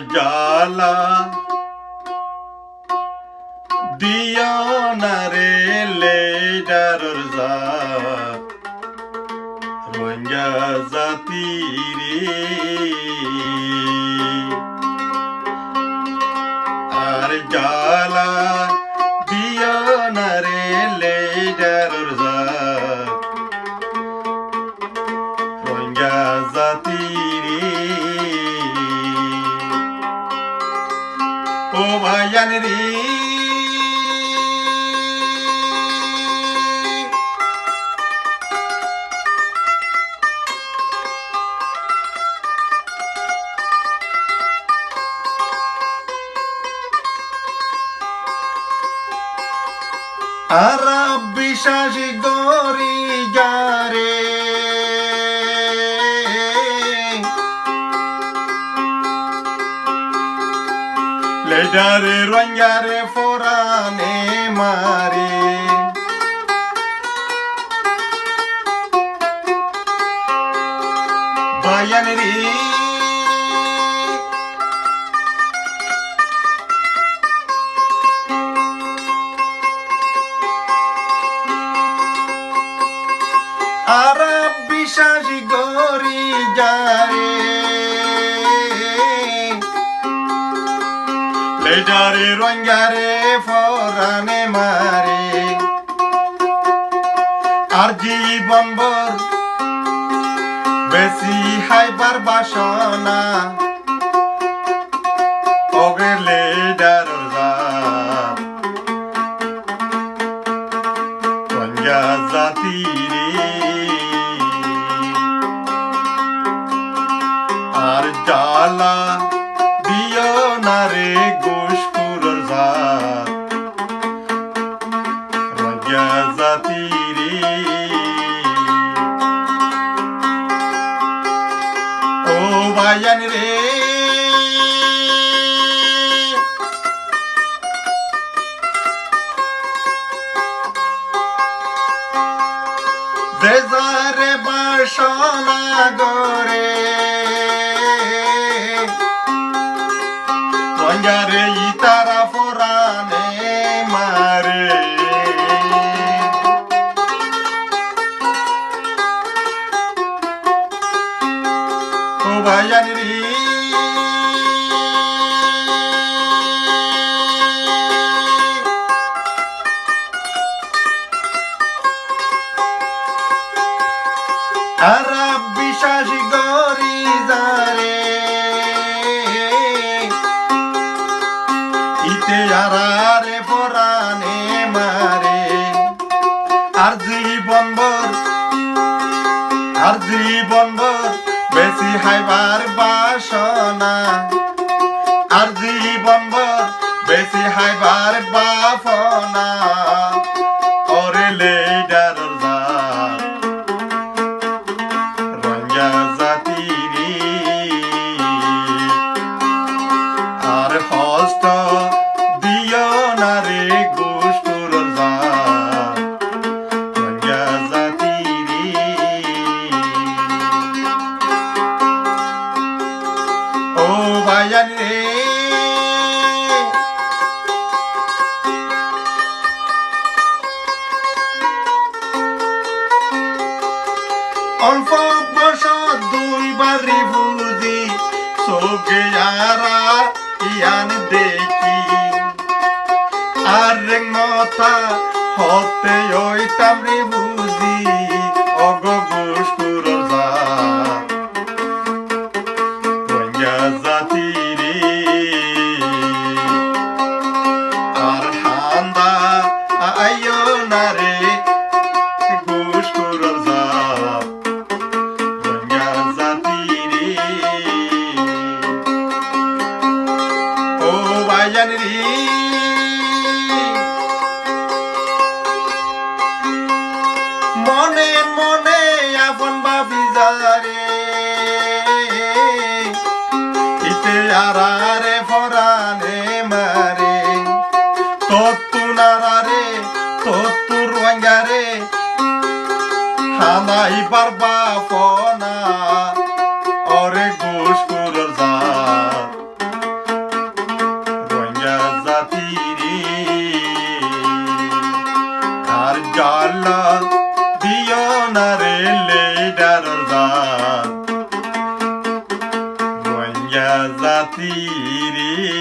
জ্বালা দিও না রে লেডারর জাত রোহিঙ্গা জাতি রে আর জ্বালা দিও না রে লেডারর জাত রোহিঙ্গা জাতি রে ও ভাইয়ান রে আরব বিশ্বাসী গরি যারে লেডারে রোহিঙ্গারে ফোরানে মারে বায়ান রে আরব বিশ্বাসী গরি যারে লেডারে রোহিঙ্গারে ফরানে মারে আর জীবনভর বেশি হাইবার বাসনা ওগে লেডারর জাত রোহিঙ্গা জাতি রে আর জ্বালা দিও না রে ঘুষখোরর জাত রোহিঙ্গা জাতি রে ও ভাইয়ান রে দেশারে বাসনা গরে রোহিঙ্গারে ইতারা ফোরানে মারে ও ভাইয়ান রে আরব বিশ্বাসী গরি যারে ইতে আরারে ফোরানে মারে আর জীবনভর বেশি হাইবার বাসনা আর জীবনভর বেশি হাইবার বাফনা ওরে লেডারর জাত রোহিঙ্গা জাতি রে আর হস্ত দিও না রে ঘুষখোরর জাত রোহিঙ্গা জাতি রে ও ভাইয়ান রে অল্প বছর দুইবার রিফুজি চোখে আরা ইয়ান দেখি আর রেঙতা হতে ওইতাম রিফুজি অগ ঘুষখোরর জাত রোহিঙ্গা জাতি রে আর হান্দা আইও না রে ঘুষখোরর জাত রোহিঙ্গা জাতি রে ও ভাইয়ান রে মনে মনে আপন ভাবি যারে ইতে আরারে ফরানে মারে তত্তু নারারে তত্তু রোহিঙ্গারে হানাই পারবা ফনা ওরে ঘুষখোরর জাত জ্বালা দিও না রে লেডার জাত রোহিঙ্গা জাতি রে